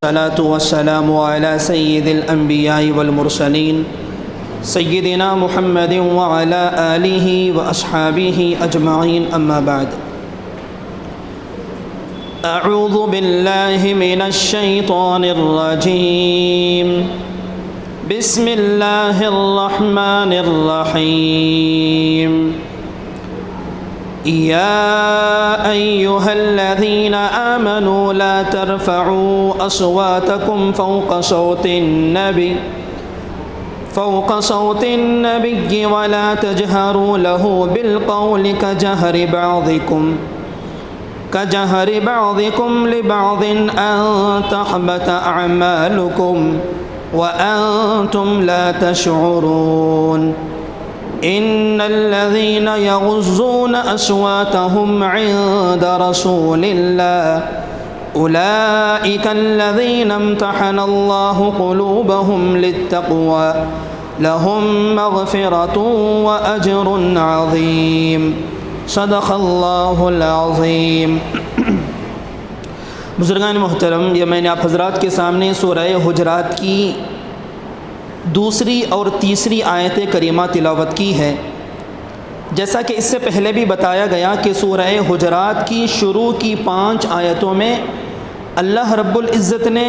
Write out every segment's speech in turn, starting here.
الصلاة والسلام على سيد الأنبياء والمرسلين سيدنا محمد وعلى آله وأصحابه أجمعين أما بعد أعوذ بالله من الشيطان الرجيم بسم الله الرحمن الرحيم يا أيها الذين آمنوا لا ترفعوا أصواتكم فوق صوت النبي ولا تجهروا له بالقول كجهر بعضكم لبعض أن تحبط أعمالكم وأنتم لا تشعرون إن الذين يغضون أصواتهم عند رسول الله أولئك الذين امتحن الله قلوبهم للتقوى لهم مغفرة وأجر عظيم صدق الله العظيم۔ بزرگان محترم، یہ میں نے آپ حضرات کے سامنے سورہ حجرات کی دوسری اور تیسری آیت کریمہ تلاوت کی ہے۔ جیسا کہ اس سے پہلے بھی بتایا گیا کہ سورہ حجرات کی شروع کی 5 آیتوں میں اللہ رب العزت نے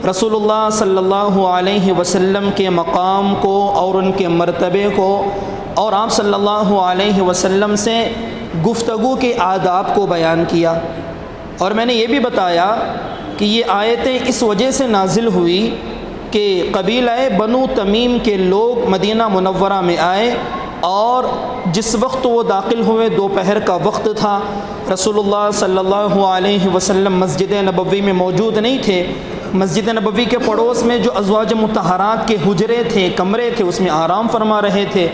رسول اللہ صلی اللہ علیہ وسلم کے مقام کو اور ان کے مرتبے کو اور آپ صلی اللہ علیہ وسلم سے گفتگو کے آداب کو بیان کیا، اور میں نے یہ بھی بتایا کہ یہ آیتیں اس وجہ سے نازل ہوئی کہ قبیلہ بنو تمیم کے لوگ مدینہ منورہ میں آئے، اور جس وقت وہ داخل ہوئے دوپہر کا وقت تھا، رسول اللہ صلی اللہ علیہ وسلم مسجد نبوی میں موجود نہیں تھے۔ مسجد نبوی کے پڑوس میں جو ازواج مطہرات کے حجرے تھے، کمرے تھے، اس میں آرام فرما رہے تھے۔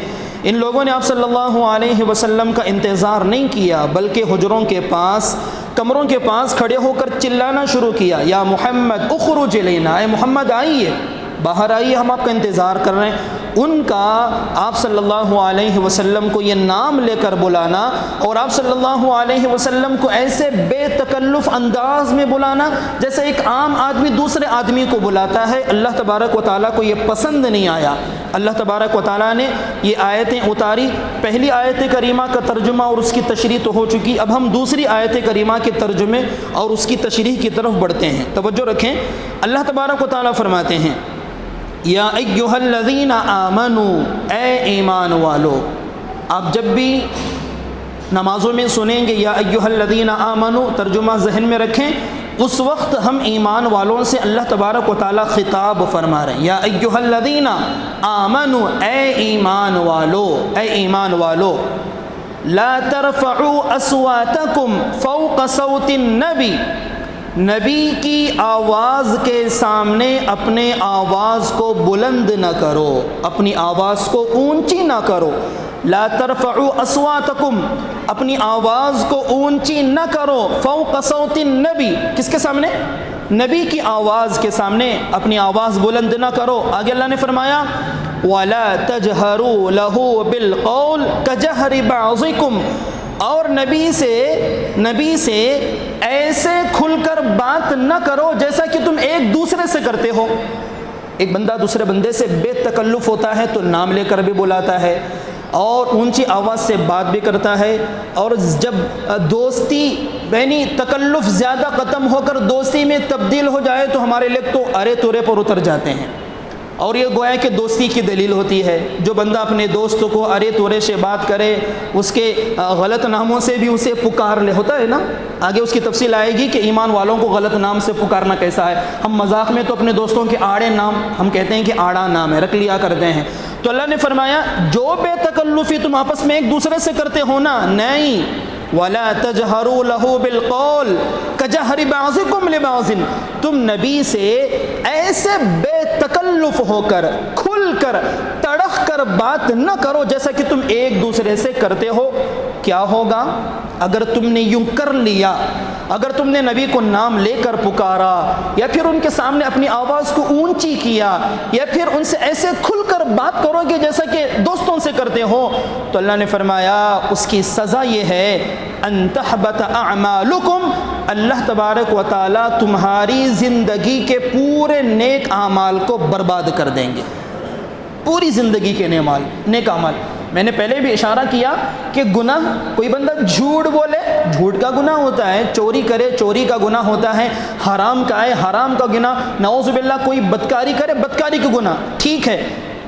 ان لوگوں نے آپ صلی اللہ علیہ وسلم کا انتظار نہیں کیا، بلکہ حجروں کے پاس، کمروں کے پاس کھڑے ہو کر چلانا شروع کیا، یا محمد اخرج الینا، اے محمد آئیے، باہر آئیے، ہم آپ کا انتظار کر رہے ہیں۔ ان کا آپ صلی اللہ علیہ وسلم کو یہ نام لے کر بلانا، اور آپ صلی اللہ علیہ وسلم کو ایسے بے تکلف انداز میں بلانا جیسے ایک عام آدمی دوسرے آدمی کو بلاتا ہے، اللہ تبارک و تعالیٰ کو یہ پسند نہیں آیا۔ اللہ تبارک و تعالیٰ نے یہ آیتیں اتاری۔ پہلی آیت کریمہ کا ترجمہ اور اس کی تشریح تو ہو چکی، اب ہم دوسری آیت کریمہ کے ترجمے اور اس کی تشریح کی طرف بڑھتے ہیں۔ توجہ رکھیں، اللہ تبارک و تعالیٰ فرماتے ہیں یا ایھا الذین آمنوا، اے ایمان والو۔ آپ جب بھی نمازوں میں سنیں گے یا ایھا الذین آمنوا، ترجمہ ذہن میں رکھیں، اس وقت ہم ایمان والوں سے اللہ تبارک و تعالیٰ خطاب فرما رہے ہیں۔ یا ایھا الذین آمنوا، اے ایمان والو، اے ایمان والو، لا ترفعوا اصواتکم فوق صوت النبی، نبی کی آواز کے سامنے اپنے آواز کو بلند نہ کرو، اپنی آواز کو اونچی نہ کرو۔ لا ترفعوا اصواتکم، اپنی آواز کو اونچی نہ کرو، فوق صوت النبی، کس کے سامنے؟ نبی کی آواز کے سامنے اپنی آواز بلند نہ کرو۔ آگے اللہ نے فرمایا وَلَا تَجْهَرُوا لَهُ بِالْقَوْلِ كَجَهْرِ بَعْضِكُمْ، اور نبی سے ایسے کھل کر بات نہ کرو جیسا کہ تم ایک دوسرے سے کرتے ہو۔ ایک بندہ دوسرے بندے سے بے تکلف ہوتا ہے تو نام لے کر بھی بلاتا ہے، اور اونچی آواز سے بات بھی کرتا ہے، اور جب دوستی یعنی تکلف زیادہ ختم ہو کر دوستی میں تبدیل ہو جائے تو ہمارے لوگ تو ارے تورے پر اتر جاتے ہیں، اور یہ گویا کہ دوستی کی دلیل ہوتی ہے۔ جو بندہ اپنے دوست کو ارے تورے سے بات کرے، اس کے غلط ناموں سے بھی اسے پکار لے، ہوتا ہے نا، آگے اس کی تفصیل آئے گی کہ ایمان والوں کو غلط نام سے پکارنا کیسا ہے۔ ہم مذاق میں تو اپنے دوستوں کے آڑے نام ہم کہتے ہیں کہ آڑا نام ہے، رکھ لیا کرتے ہیں۔ تو اللہ نے فرمایا جو بے تکلفی تم آپس میں ایک دوسرے سے کرتے ہو نا، نہیں، وَلَا تَجْهَرُوا لَهُ بِالْقَوْلِ كَجَهْرِ بَعْضِكُمْ لِبَعْضٍ، تم نبی سے ایسے بے تکلف ہو کر، کھل کر، تڑخ کر بات نہ کرو جیسا کہ تم ایک دوسرے سے کرتے ہو۔ کیا ہوگا اگر تم نے یوں کر لیا، اگر تم نے نبی کو نام لے کر پکارا، یا پھر ان کے سامنے اپنی آواز کو اونچی کیا، یا پھر ان سے ایسے کھل کر بات کرو گے جیسا کہ دوستوں سے کرتے ہو، تو اللہ نے فرمایا اس کی سزا یہ ہے ان تحبط اعمالکم، اللہ تبارک و تعالیٰ تمہاری زندگی کے پورے نیک اعمال کو برباد کر دیں گے، پوری زندگی کے نیک اعمال۔ میں نے پہلے بھی اشارہ کیا کہ گناہ، کوئی بندہ جھوٹ بولے، جھوٹ کا گناہ ہوتا ہے، چوری کرے، چوری کا گناہ ہوتا ہے، حرام کھائے، حرام کا گناہ، نعوذ باللہ کوئی بدکاری کرے، بدکاری کا گناہ، ٹھیک ہے،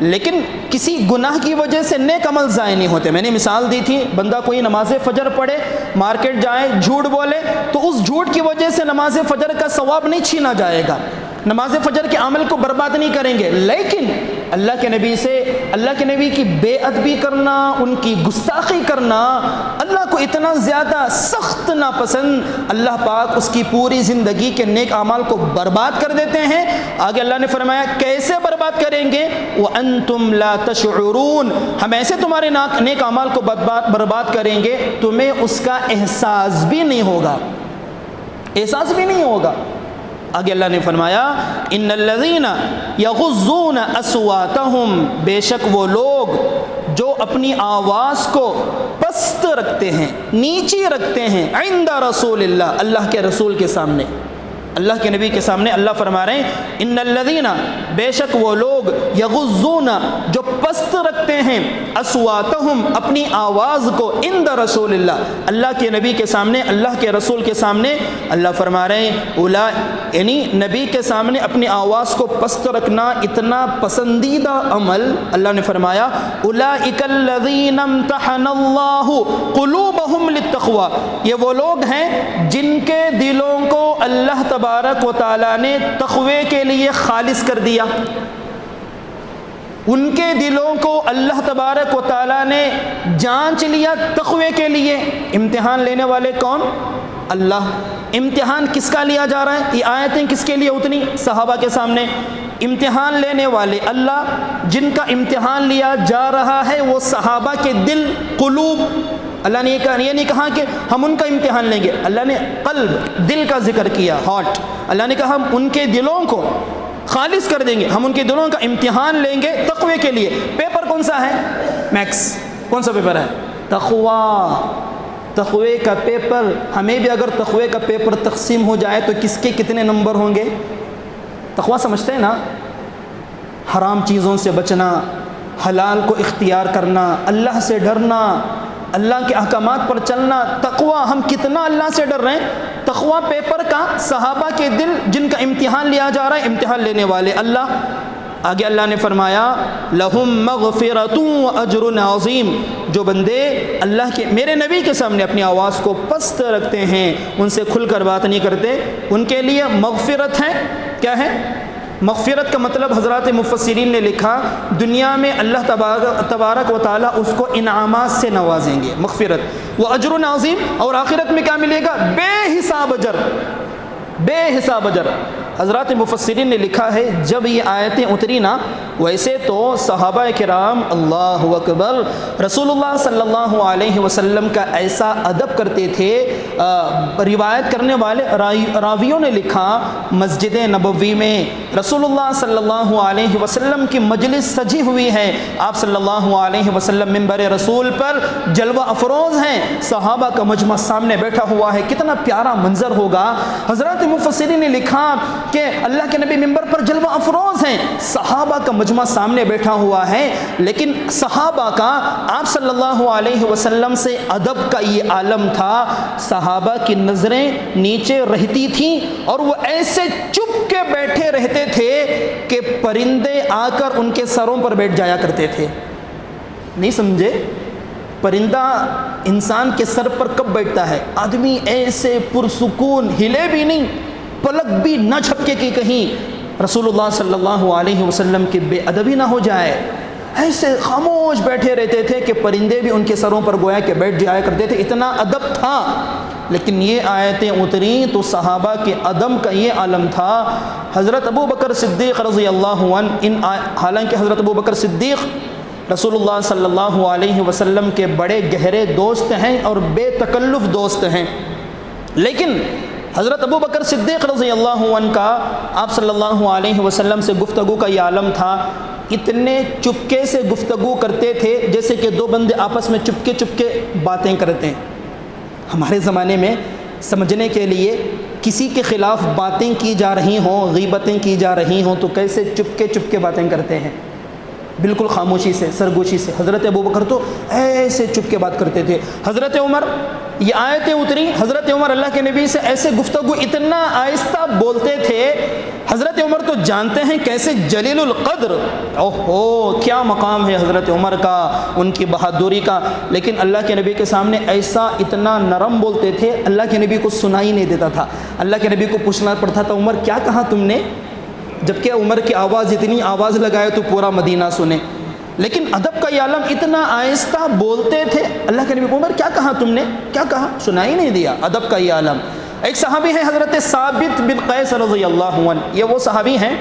لیکن کسی گناہ کی وجہ سے نیک عمل ضائع نہیں ہوتے۔ میں نے مثال دی تھی، بندہ کوئی نماز فجر پڑھے، مارکیٹ جائے، جھوٹ بولے، تو اس جھوٹ کی وجہ سے نماز فجر کا ثواب نہیں چھینا جائے گا، نماز فجر کے عمل کو برباد نہیں کریں گے، لیکن اللہ کے نبی سے، اللہ کے نبی کی بے ادبی کرنا، ان کی گستاخی کرنا اللہ کو اتنا زیادہ سخت ناپسند، اللہ پاک اس کی پوری زندگی کے نیک اعمال کو برباد کر دیتے ہیں۔ آگے اللہ نے فرمایا کیسے برباد کریں گے؟ وَأَنْتُمْ لَا تَشْعُرُونَ، ہم ایسے تمہارے نیک اعمال کو برباد کریں گے تمہیں اس کا احساس بھی نہیں ہوگا، احساس بھی نہیں ہوگا۔ آگے اللہ نے فرمایا ان الذین یغضون اصواتہم، بے شک وہ لوگ جو اپنی آواز کو پست رکھتے ہیں، نیچی رکھتے ہیں، عند رسول اللہ، اللہ کے رسول کے سامنے، اللہ کے نبی کے سامنے، اللہ فرما رہے ہیں ان الذین، بے شک وہ لوگ، یغضون، جو پست رکھتے ہیں، اصواتہم، اپنی آواز کو، عند رسول اللہ، اللہ کے نبی کے سامنے، اللہ کے رسول کے سامنے، اللہ فرما رہے ہیں یعنی نبی کے سامنے اپنی آواز کو پست رکھنا اتنا پسندیدہ عمل، اللہ نے فرمایا اولئک الذین امتحن اللہ قلوبہم للتقوی، یہ وہ لوگ ہیں جن کے دلوں کو اللہ تبارک و تعالیٰ نے تقوی کے لیے خالص کر دیا، ان کے دلوں کو اللہ تبارک و تعالیٰ نے جانچ لیا تقوی کے لیے۔ امتحان لینے والے کون؟ اللہ۔ امتحان کس کا لیا جا رہا ہے؟ یہ آیتیں کس کے لیے اتنی؟ صحابہ کے سامنے۔ امتحان لینے والے اللہ، جن کا امتحان لیا جا رہا ہے وہ صحابہ کے دل، قلوب۔ اللہ نے یہ نہیں کہا کہ ہم ان کا امتحان لیں گے، اللہ نے قلب، دل کا ذکر کیا، ہارٹ۔ اللہ نے کہا ہم ان کے دلوں کو خالص کر دیں گے، ہم ان کے دلوں کا امتحان لیں گے تقوی کے لیے۔ پیپر کون سا ہے؟ میکس۔ کون سا پیپر ہے؟ تقوی۔ تقوی کا پیپر، ہمیں بھی اگر تقوی کا پیپر تقسیم ہو جائے تو کس کے کتنے نمبر ہوں گے؟ تقوی سمجھتے ہیں نا؟ حرام چیزوں سے بچنا، حلال کو اختیار کرنا، اللہ سے ڈرنا، اللہ کے احکامات پر چلنا۔ تقوی، ہم کتنا اللہ سے ڈر رہے ہیں؟ تقوی پیپر کا صحابہ کے دل جن کا امتحان لیا جا رہا ہے، امتحان لینے والے اللہ۔ آگے اللہ نے فرمایا لہم مغفرۃ واجر عظیم، جو بندے اللہ کے، میرے نبی کے سامنے اپنی آواز کو پست رکھتے ہیں، ان سے کھل کر بات نہیں کرتے، ان کے لیے مغفرت ہے۔ کیا ہے مغفرت کا مطلب؟ حضرات مفسرین نے لکھا دنیا میں اللہ تبارک و تعالیٰ اس کو انعامات سے نوازیں گے، مغفرت و اجر عظیم، اور آخرت میں کیا ملے گا؟ بے حساب اجر، بے حساب اجر۔ حضرات مفسرین نے لکھا ہے جب یہ آیتیں اتری نا، ویسے تو صحابہ کرام اللہ اکبر رسول اللہ صلی اللہ علیہ وسلم کا ایسا ادب کرتے تھے، روایت کرنے والے راویوں نے لکھا مسجد نبوی میں رسول اللہ صلی اللہ علیہ وسلم کی مجلس سجی ہوئی ہے، آپ صلی اللہ علیہ وسلم منبر رسول پر جلوہ افروز ہیں، صحابہ کا مجمع سامنے بیٹھا ہوا ہے، کتنا پیارا منظر ہوگا۔ حضرات مفسرین نے لکھا کہ اللہ کے نبی منبر پر جلوہ افروز ہیں، صحابہ کا مجمع سامنے بیٹھا ہوا ہے، لیکن صحابہ کا آپ صلی اللہ علیہ وسلم سے ادب کا یہ عالم تھا، صحابہ کی نظریں نیچے رہتی تھیں اور وہ ایسے چپ کے بیٹھے رہتے تھے کہ پرندے آ کر ان کے سروں پر بیٹھ جایا کرتے تھے۔ نہیں سمجھے؟ پرندہ انسان کے سر پر کب بیٹھتا ہے؟ آدمی ایسے پرسکون، ہلے بھی نہیں، پلک بھی نہ جھپکے کہ کہیں رسول اللہ صلی اللہ علیہ وسلم کی بے ادبی نہ ہو جائے، ایسے خاموش بیٹھے رہتے تھے کہ پرندے بھی ان کے سروں پر گویا کہ بیٹھ جایا کرتے تھے، اتنا ادب تھا۔ لیکن یہ آیتیں اتریں تو صحابہ کے ادب کا یہ عالم تھا۔ حضرت ابو بکر صدیق رضی اللہ عنہ، حالانکہ حضرت ابو بکر صدیق رسول اللہ صلی اللہ علیہ وسلم کے بڑے گہرے دوست ہیں اور بے تکلف دوست ہیں، لیکن حضرت ابو بکر صدیق رضی اللہ عنہ کا آپ صلی اللہ علیہ وسلم سے گفتگو کا یہ عالم تھا اتنے چپکے سے گفتگو کرتے تھے جیسے کہ دو بندے آپس میں چپکے چپکے باتیں کرتے ہیں۔ ہمارے زمانے میں سمجھنے کے لیے کسی کے خلاف باتیں کی جا رہی ہوں، غیبتیں کی جا رہی ہوں تو کیسے چپکے چپکے باتیں کرتے ہیں، بالکل خاموشی سے، سرگوشی سے۔ حضرت ابوبکر تو ایسے چپ کے بات کرتے تھے۔ حضرت عمر، یہ آیتیں اتری، حضرت عمر اللہ کے نبی سے ایسے گفتگو اتنا آہستہ بولتے تھے۔ حضرت عمر تو جانتے ہیں کیسے جلیل القدر، اوہو کیا مقام ہے حضرت عمر کا، ان کی بہادری کا، لیکن اللہ کے نبی کے سامنے ایسا اتنا نرم بولتے تھے، اللہ کے نبی کو سنائی نہیں دیتا تھا۔ اللہ کے نبی کو پوچھنا پڑتا تھا عمر کیا کہا تم نے، جبکہ عمر کی آواز اتنی آواز لگائے تو پورا مدینہ سنے، لیکن ادب کا یہ عالم اتنا آہستہ بولتے تھے۔ اللہ کے نبی عمر کیا کہا تم نے، کیا کہا، سنائی نہیں دیا، ادب کا یہ عالم۔ ایک صحابی ہیں حضرت ثابت بن قیس رضی اللہ عنہ، یہ وہ صحابی ہیں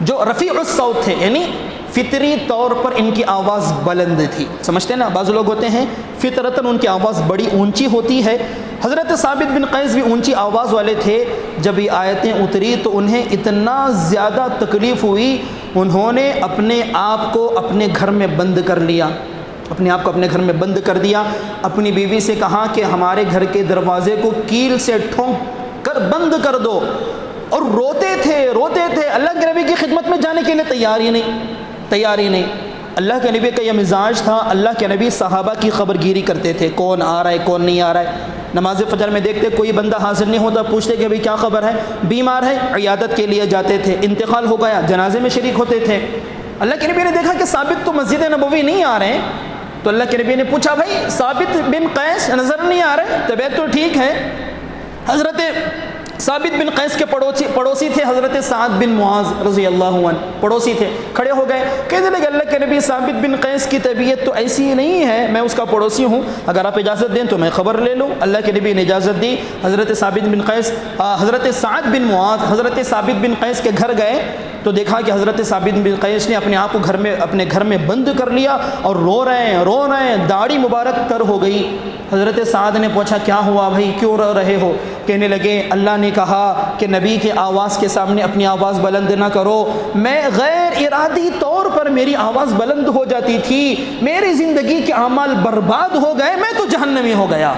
جو رفیع الصوت تھے، یعنی فطری طور پر ان کی آواز بلند تھی۔ سمجھتے ہیں نا، بعض لوگ ہوتے ہیں فطرتاً ان کی آواز بڑی اونچی ہوتی ہے۔ حضرت ثابت بن قیس بھی اونچی آواز والے تھے۔ جب یہ آیتیں اتری تو انہیں اتنا زیادہ تکلیف ہوئی، انہوں نے اپنے آپ کو اپنے گھر میں بند کر لیا، اپنے آپ کو اپنے گھر میں بند کر دیا۔ اپنی بیوی سے کہا کہ ہمارے گھر کے دروازے کو کیل سے ٹھونک کر بند کر دو، اور روتے تھے روتے تھے، اللہ کے نبی کی خدمت میں جانے کے لیے تیار ہی نہیں۔ اللہ کے نبی کا یہ مزاج تھا، اللہ کے نبی صحابہ کی خبر گیری کرتے تھے، کون آ رہا ہے کون نہیں آ رہا ہے۔ نماز فجر میں دیکھتے کوئی بندہ حاضر نہیں ہوتا، پوچھتے کہ بھئی کیا خبر ہے، بیمار ہے، عیادت کے لیے جاتے تھے، انتقال ہو گیا، جنازے میں شریک ہوتے تھے۔ اللہ کے نبی نے دیکھا کہ ثابت تو مسجد نبوی نہیں آ رہے ہیں، تو اللہ کے نبی نے پوچھا بھائی ثابت بن قیس نظر نہیں آ رہے، طبیعت تو ٹھیک ہے۔ حضرت ثابت بن قیس کے پڑوسی تھے حضرت سعد بن معاذ رضی اللہ عنہ، پڑوسی تھے، کھڑے ہو گئے، کہنے لگے اللہ کے نبی ثابت بن قیس کی طبیعت تو ایسی نہیں ہے، میں اس کا پڑوسی ہوں، اگر آپ اجازت دیں تو میں خبر لے لوں۔ اللہ کے نبی نے اجازت دی۔ حضرت ثابت بن قیس، حضرت سعد بن معاذ حضرت ثابت بن قیس کے گھر گئے تو دیکھا کہ حضرت ثابت بن قیس نے اپنے آپ کو اپنے گھر میں بند کر لیا اور رو رہے ہیں، داڑھی مبارک تر ہو گئی۔ حضرت سعد نے پوچھا کیا ہوا بھائی، کیوں رو رہے ہو؟ کہنے لگے اللہ نے کہا کہ نبی کے آواز کے سامنے اپنی آواز بلند نہ کرو، میں غیر ارادی طور پر میری آواز بلند ہو جاتی تھی، میری زندگی کے اعمال برباد ہو گئے، میں تو جہنمی ہو گیا،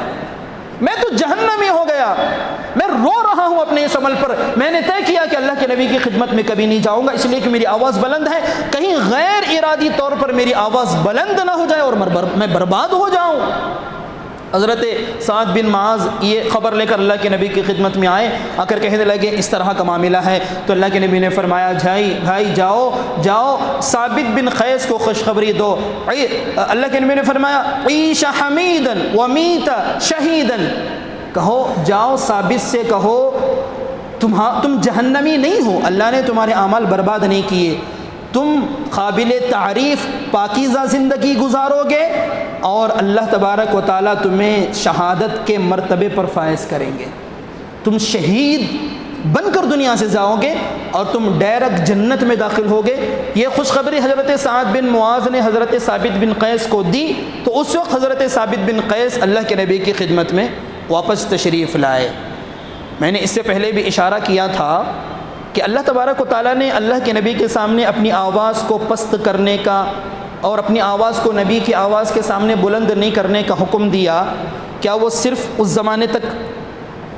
میں رو رہا ہوں اپنے اس عمل پر۔ میں نے طے کیا کہ اللہ کے نبی کی خدمت میں کبھی نہیں جاؤں گا، اس لیے کہ میری آواز بلند ہے، کہیں غیر ارادی طور پر میری آواز بلند نہ ہو جائے اور میں برباد ہو جاؤں۔ حضرت سعد بن معاذ یہ خبر لے کر اللہ کے نبی کی خدمت میں آئے، آ کر کہنے لگے اس طرح کا معاملہ ہے، تو اللہ کے نبی نے فرمایا بھائی جاؤ ثابت بن قیس کو خوشخبری دو۔ اللہ کے نبی نے فرمایا عیش حمیدا ومیت شہیدا، کہو جاؤ ثابت سے کہو تم جہنمی نہیں ہو، اللہ نے تمہارے اعمال برباد نہیں کیے، تم قابل تعریف پاکیزہ زندگی گزارو گے اور اللہ تبارک و تعالیٰ تمہیں شہادت کے مرتبے پر فائز کریں گے، تم شہید بن کر دنیا سے جاؤ گے اور تم ڈائریکٹ جنت میں داخل ہوگے۔ یہ خوشخبری حضرت سعد بن معاذ نے حضرت ثابت بن قیس کو دی تو اس وقت حضرت ثابت بن قیس اللہ کے نبی کی خدمت میں واپس تشریف لائے۔ میں نے اس سے پہلے بھی اشارہ کیا تھا کہ اللہ تبارک و تعالیٰ نے اللہ کے نبی کے سامنے اپنی آواز کو پست کرنے کا اور اپنی آواز کو نبی کی آواز کے سامنے بلند نہیں کرنے کا حکم دیا، کیا وہ صرف اس زمانے تک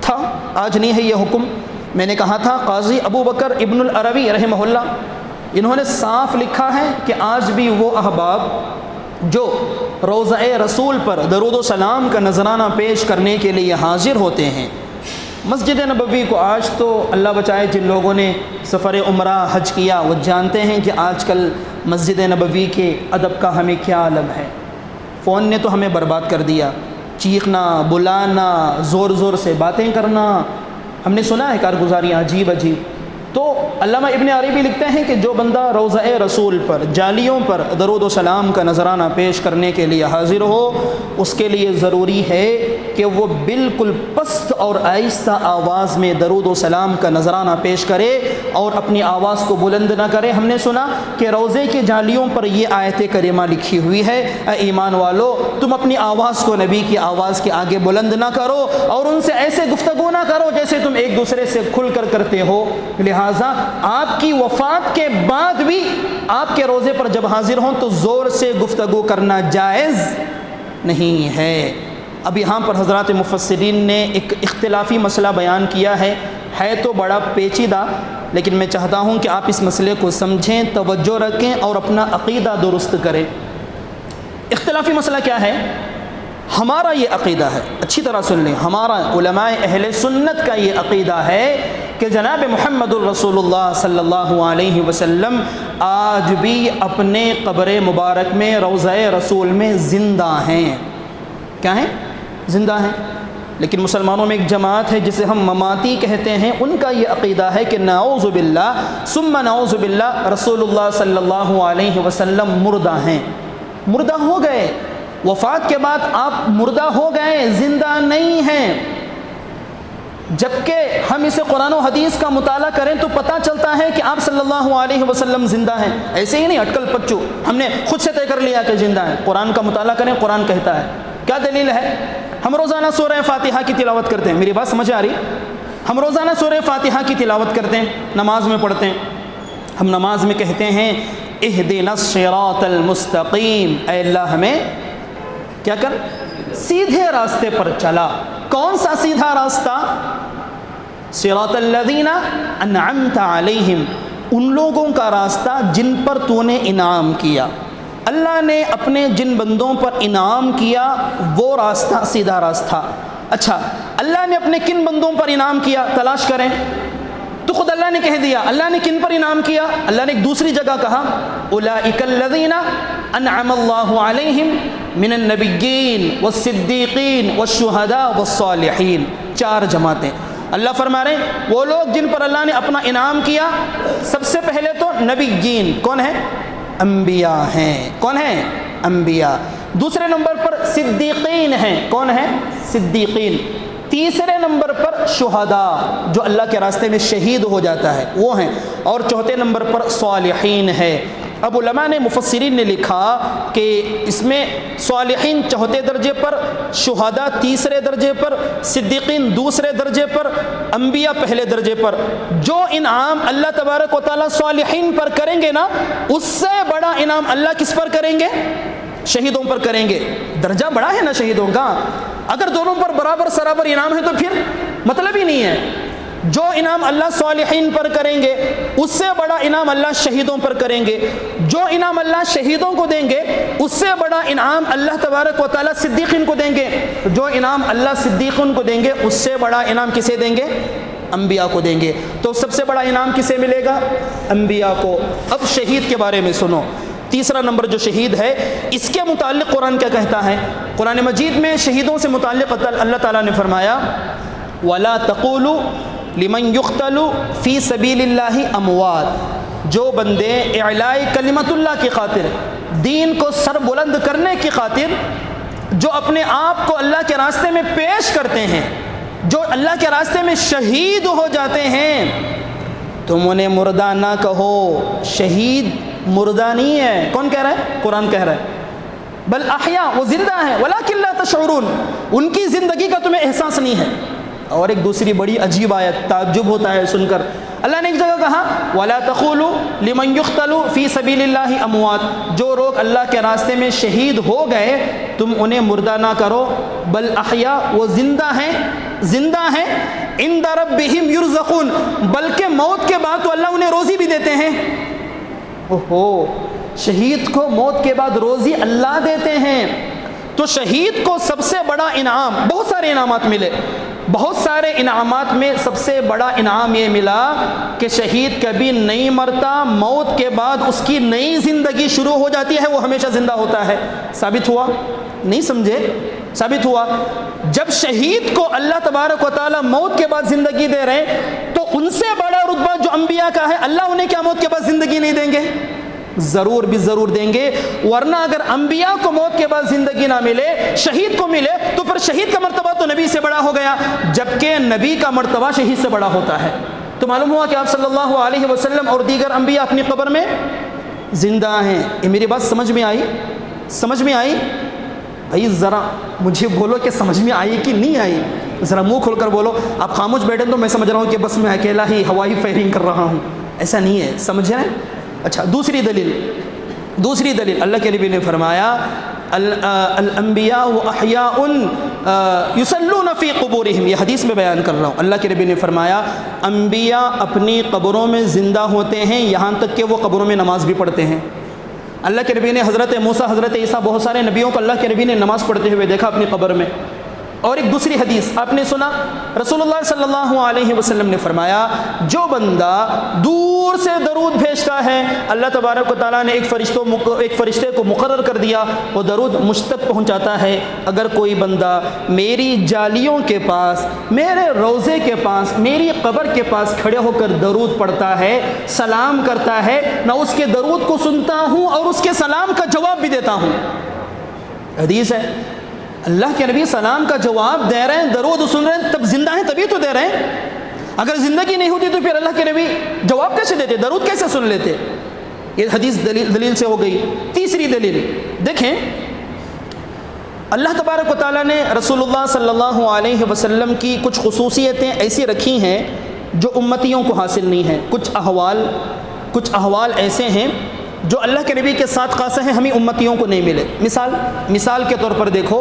تھا؟ آج نہیں ہے یہ حکم۔ میں نے کہا تھا قاضی ابو بکر ابن العربی رحمہ اللہ، انہوں نے صاف لکھا ہے کہ آج بھی وہ احباب جو روضہ رسول پر درود و سلام کا نذرانہ پیش کرنے کے لیے حاضر ہوتے ہیں مسجد نبوی کو، آج تو اللہ بچائے جن لوگوں نے سفر عمرہ حج کیا وہ جانتے ہیں کہ آج کل مسجد نبوی کے ادب کا ہمیں کیا عالم ہے۔ فون نے تو ہمیں برباد کر دیا، چیخنا، بلانا، زور سے باتیں کرنا، ہم نے سنا ہے کارگزاریاں عجیب۔ تو علامہ ابن عربی لکھتے ہیں کہ جو بندہ روضہ رسول پر جالیوں پر درود و سلام کا نذرانہ پیش کرنے کے لیے حاضر ہو، اس کے لیے ضروری ہے کہ وہ بالکل پست اور آہستہ آواز میں درود و سلام کا نذرانہ پیش کرے اور اپنی آواز کو بلند نہ کرے۔ ہم نے سنا کہ روضے کی جالیوں پر یہ آیت کریمہ لکھی ہوئی ہے، اے ایمان والو تم اپنی آواز کو نبی کی آواز کے آگے بلند نہ کرو اور ان سے ایسے گفتگو نہ کرو جیسے تم ایک دوسرے سے کھل کر کرتے ہو۔ لہٰذا آپ کی وفات کے بعد بھی آپ کے روزے پر جب حاضر ہوں تو زور سے گفتگو کرنا جائز نہیں ہے۔ اب یہاں پر حضرات مفسرین نے ایک اختلافی مسئلہ بیان کیا ہے تو بڑا پیچیدہ، لیکن میں چاہتا ہوں کہ آپ اس مسئلے کو سمجھیں، توجہ رکھیں اور اپنا عقیدہ درست کریں۔ اختلافی مسئلہ کیا ہے؟ ہمارا یہ عقیدہ ہے، اچھی طرح سن لیں، ہمارا علماء اہل سنت کا یہ عقیدہ ہے کہ جناب محمد الرسول اللہ صلی اللہ علیہ وسلم آج بھی اپنے قبر مبارک میں روضہ رسول میں زندہ ہیں۔ کیا ہیں؟ زندہ ہیں۔ لیکن مسلمانوں میں ایک جماعت ہے جسے ہم مماتی کہتے ہیں، ان کا یہ عقیدہ ہے کہ نعوذ باللہ ثم نعوذ باللہ رسول اللہ صلی اللہ علیہ وسلم مردہ ہیں، مردہ ہو گئے، وفات کے بعد آپ مردہ ہو گئے، زندہ نہیں ہیں۔ جبکہ ہم اسے قرآن و حدیث کا مطالعہ کریں تو پتہ چلتا ہے کہ آپ صلی اللہ علیہ وسلم زندہ ہیں، ایسے ہی نہیں اٹکل پچو ہم نے خود سے طے کر لیا کہ زندہ ہیں۔ قرآن کا مطالعہ کریں، قرآن کہتا ہے۔ کیا دلیل ہے؟ ہم روزانہ سورہ فاتحہ کی تلاوت کرتے ہیں، میری بات سمجھ آ رہی؟ ہم روزانہ سورہ فاتحہ کی تلاوت کرتے ہیں، نماز میں پڑھتے ہیں۔ ہم نماز میں کہتے ہیں اہدنا الصراط المستقیم، اے اللہ ہمیں کیا کر؟ سیدھے راستے پر چلا۔ کون سا سیدھا راستہ؟ صراط الذین انعمت علیہم، ان لوگوں کا راستہ جن پر تو نے انعام کیا۔ اللہ نے اپنے جن بندوں پر انعام کیا وہ راستہ سیدھا راستہ۔ اچھا، اللہ نے اپنے کن بندوں پر انعام کیا؟ تلاش کریں تو خود اللہ نے کہہ دیا۔ اللہ نے کن پر انعام کیا؟ اللہ نے ایک دوسری جگہ کہا اولئک الذین انعم اللہ علیہم من النبیین والصدیقین والشہداء والصالحین، 4 جماعتیں۔ اللہ فرما رہے ہیں وہ لوگ جن پر اللہ نے اپنا انعام کیا، سب سے پہلے تو نبیین، کون ہے؟ انبیاء ہیں۔ کون ہیں؟ انبیاء۔ دوسرے نمبر پر صدیقین ہیں، کون ہیں؟ صدیقین۔ تیسرے نمبر پر شہداء، جو اللہ کے راستے میں شہید ہو جاتا ہے وہ ہیں، اور چوتھے نمبر پر صالحین ہے۔ اب علماء نے مفسرین نے لکھا کہ اس میں صالحین چوتھے درجے پر، شہداء تیسرے درجے پر، صدیقین دوسرے درجے پر، انبیاء پہلے درجے پر۔ جو انعام اللہ تبارک و تعالیٰ صالحین پر کریں گے نا، اس سے بڑا انعام اللہ کس پر کریں گے؟ شہیدوں پر کریں گے۔ درجہ بڑا ہے نا شہیدوں کا۔ اگر دونوں پر برابر سرابر انعام ہے تو پھر مطلب ہی نہیں ہے۔ جو انعام اللہ صالحین پر کریں گے اس سے بڑا انعام اللہ شہیدوں پر کریں گے، جو انعام اللہ شہیدوں کو دیں گے اس سے بڑا انعام اللہ تبارک و تعالیٰ صدیقین کو دیں گے، جو انعام اللہ صدیقین کو دیں گے اس سے بڑا انعام کسے دیں گے؟ انبیاء کو دیں گے۔ تو سب سے بڑا انعام کسے ملے گا؟ انبیاء کو۔ اب شہید کے بارے میں سنو، تیسرا نمبر جو شہید ہے اس کے متعلق قرآن کیا کہتا ہے؟ قرآن مجید میں شہیدوں سے متعلق اللہ تعالیٰ نے فرمایا وَلَا تَقُولُوا لمن یقتل فی سبیل اللہ اموات، جو بندے اعلاء کلمت اللہ کی خاطر، دین کو سر بلند کرنے کی خاطر، جو اپنے آپ کو اللہ کے راستے میں پیش کرتے ہیں، جو اللہ کے راستے میں شہید ہو جاتے ہیں، تم انہیں مردہ نہ کہو۔ شہید مردہ نہیں ہے، کون کہہ رہا ہے؟ قرآن کہہ رہا ہے بل احیاء، وہ زندہ ہیں، ولکن لا تشعرون، ان کی زندگی کا تمہیں احساس نہیں ہے۔ اور ایک دوسری بڑی عجیب آیت، تعجب ہوتا ہے سن کر، اللہ نے ایک جگہ کہا وَلَا تَقُولُوا لِمَنْ يُقْتَلُ فِي سَبِيلِ اللَّهِ أَمْوَاتٌ، جو لوگ اللہ کے راستے میں شہید ہو گئے تم انہیں مردہ نہ کرو، بل احیاء، وہ زندہ ہیں، زندہ ہیں، عند ربہم یرزقون، بلکہ موت کے بعد تو اللہ انہیں روزی بھی دیتے ہیں۔ اوہو، شہید کو موت کے بعد روزی اللہ دیتے ہیں۔ تو شہید کو سب سے بڑا انعام، بہت سارے انعامات ملے، بہت سارے انعامات میں سب سے بڑا انعام یہ ملا کہ شہید کبھی نہیں مرتا، موت کے بعد اس کی نئی زندگی شروع ہو جاتی ہے، وہ ہمیشہ زندہ ہوتا ہے۔ ثابت ہوا؟ نہیں سمجھے؟ ثابت ہوا جب شہید کو اللہ تبارک و تعالیٰ موت کے بعد زندگی دے رہے ہیں تو ان سے بڑا رتبہ جو انبیاء کا ہے، اللہ انہیں کیا موت کے بعد زندگی نہیں دیں گے؟ ضرور بھی ضرور دیں گے، ورنہ اگر انبیاء کو موت کے بعد زندگی نہ ملے، شہید کو ملے تو پھر شہید کا مرتبہ تو نبی سے بڑا ہو گیا، جبکہ نبی کا مرتبہ شہید سے بڑا ہوتا ہے۔ تو معلوم ہوا کہ آپ صلی اللہ علیہ وسلم اور دیگر انبیاء اپنی قبر میں زندہ ہیں۔ یہ میری بات سمجھ میں آئی؟ سمجھ میں آئی؟ بھائی ذرا مجھے بولو کہ سمجھ میں آئی کہ نہیں آئی، ذرا منہ کھول کر بولو۔ آپ خاموش بیٹھے تو میں سمجھ رہا ہوں کہ بس میں اکیلا ہی ہوائی فائرنگ کر رہا ہوں، ایسا نہیں ہے، سمجھ رہے ہیں؟ اچھا، دوسری دلیل اللہ کے نبی نے فرمایا الانبیاء احیاء یصلون فی قبورہم، یہ حدیث میں بیان کر رہا ہوں۔ اللہ کے نبی نے فرمایا انبیاء اپنی قبروں میں زندہ ہوتے ہیں، یہاں تک کہ وہ قبروں میں نماز بھی پڑھتے ہیں۔ اللہ کے نبی نے حضرت موسیٰ، حضرت عیسیٰ، بہت سارے نبیوں کو اللہ کے نبی نے نماز پڑھتے ہوئے دیکھا اپنی قبر میں۔ اور ایک دوسری حدیث آپ نے سنا، رسول اللہ صلی اللہ علیہ وسلم نے فرمایا جو بندہ دور سے درود بھیجتا ہے، اللہ تبارک و تعالیٰ نے ایک فرشتے کو مقرر کر دیا، وہ درود مجھ تک پہنچاتا ہے۔ اگر کوئی بندہ میری جالیوں کے پاس، میرے روضے کے پاس، میری قبر کے پاس کھڑے ہو کر درود پڑھتا ہے، سلام کرتا ہے، میں اس کے درود کو سنتا ہوں اور اس کے سلام کا جواب بھی دیتا ہوں۔ حدیث ہے، اللہ کے نبی سلام کا جواب دے رہے ہیں، درود سن رہے ہیں، تب زندہ ہیں تبھی تو دے رہے ہیں۔ اگر زندگی نہیں ہوتی تو پھر اللہ کے نبی جواب کیسے دیتے، درود کیسے سن لیتے؟ یہ حدیث دلیل سے ہو گئی۔ تیسری دلیل دیکھیں، اللہ تبارک و تعالیٰ نے رسول اللہ صلی اللہ علیہ وسلم کی کچھ خصوصیتیں ایسی رکھی ہیں جو امتیوں کو حاصل نہیں ہیں۔ کچھ احوال ایسے ہیں جو اللہ کے نبی کے ساتھ خاص ہیں، ہمیں امتیوں کو نہیں ملے۔ مثال کے طور پر دیکھو،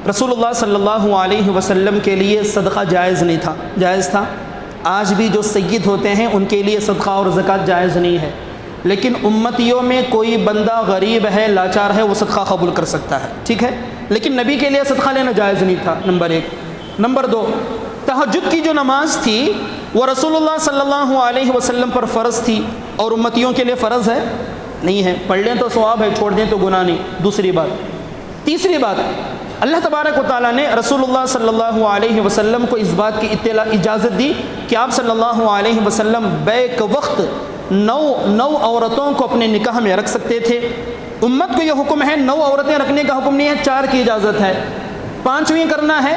رسول اللہ صلی اللہ علیہ وسلم کے لیے صدقہ جائز نہیں تھا، جائز تھا۔ آج بھی جو سید ہوتے ہیں ان کے لیے صدقہ اور زکوٰۃ جائز نہیں ہے، لیکن امتیوں میں کوئی بندہ غریب ہے، لاچار ہے، وہ صدقہ قبول کر سکتا ہے، ٹھیک ہے، لیکن نبی کے لیے صدقہ لینا جائز نہیں تھا، نمبر ایک۔ نمبر دو، تہجد کی جو نماز تھی وہ رسول اللہ صلی اللہ علیہ وسلم پر فرض تھی اور امتیوں کے لیے فرض ہے نہیں ہے، پڑھ لیں تو ثواب ہے، چھوڑ دیں تو گناہ نہیں۔ دوسری بات۔ تیسری بات، اللہ تبارک و تعالیٰ نے رسول اللہ صلی اللہ علیہ وسلم کو اس بات کی اجازت دی کہ آپ صلی اللہ علیہ وسلم بیک وقت 9 عورتوں کو اپنے نکاح میں رکھ سکتے تھے۔ امت کو یہ حکم ہے، 9 عورتیں رکھنے کا حکم نہیں ہے، 4 کی اجازت ہے، 5ویں کرنا ہے۔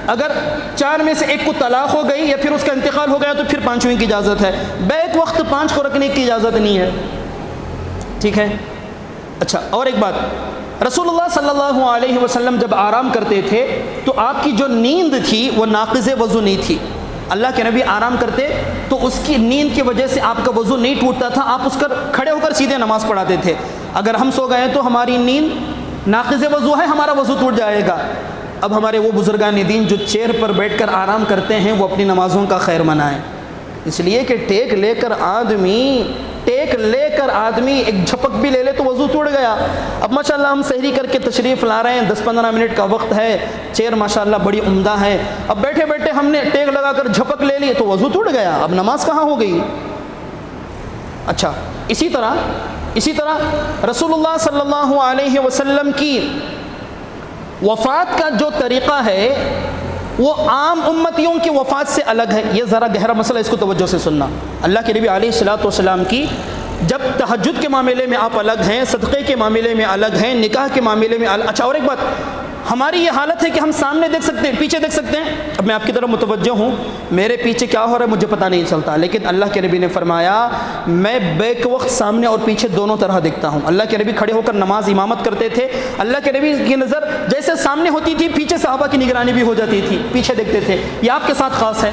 اگر 4 میں سے ایک کو طلاق ہو گئی یا پھر اس کا انتقال ہو گیا تو پھر 5ویں کی اجازت ہے، بیک وقت 5 کو رکھنے کی اجازت نہیں ہے، ٹھیک ہے۔ اچھا، اور ایک بات، رسول اللہ صلی اللہ علیہ وسلم جب آرام کرتے تھے تو آپ کی جو نیند تھی وہ ناقض وضو نہیں تھی۔ اللہ کے نبی آرام کرتے تو اس کی نیند کی وجہ سے آپ کا وضو نہیں ٹوٹتا تھا، آپ اس پر کھڑے ہو کر سیدھے نماز پڑھاتے تھے۔ اگر ہم سو گئے تو ہماری نیند ناقض وضو ہے، ہمارا وضو ٹوٹ جائے گا۔ اب ہمارے وہ بزرگان دین جو چیئر پر بیٹھ کر آرام کرتے ہیں وہ اپنی نمازوں کا خیر منائیں، اس لیے کہ ٹیک لے کر آدمی ایک جھپک بھی لے لے تو وضو ٹوٹ گیا۔ اب ماشاءاللہ ہم سحری کر کے تشریف لا رہے ہیں، 10-15 منٹ کا وقت ہے، چیئر ماشاءاللہ بڑی عمدہ ہے، اب بیٹھے بیٹھے ہم نے ٹیک لگا کر جھپک لے لی تو وضو ٹوٹ گیا، اب نماز کہاں ہو گئی؟ اچھا، اسی طرح رسول اللہ صلی اللہ علیہ وسلم کی وفات کا جو طریقہ ہے وہ عام امتیوں کی وفات سے الگ ہے۔ یہ ذرا گہرا مسئلہ، اس کو توجہ سے سننا۔ اللہ کے نبی علیہ الصلوۃ والسلام کی جب تہجد کے معاملے میں آپ الگ ہیں، صدقے کے معاملے میں الگ ہیں، نکاح کے معاملے میں الگ۔ اچھا، اور ایک بات، ہماری یہ حالت ہے کہ ہم سامنے دیکھ سکتے ہیں، پیچھے دیکھ سکتے ہیں۔ اب میں آپ کی طرف متوجہ ہوں، میرے پیچھے کیا ہو رہا ہے مجھے پتہ نہیں چلتا، لیکن اللہ کے نبی نے فرمایا میں بیک وقت سامنے اور پیچھے دونوں طرح دیکھتا ہوں۔ اللہ کے نبی کھڑے ہو کر نماز امامت کرتے تھے، اللہ کے نبی کی نظر جیسے سامنے ہوتی تھی، پیچھے صحابہ کی نگرانی بھی ہو جاتی تھی، پیچھے دیکھتے تھے۔ یہ آپ کے ساتھ خاص ہے۔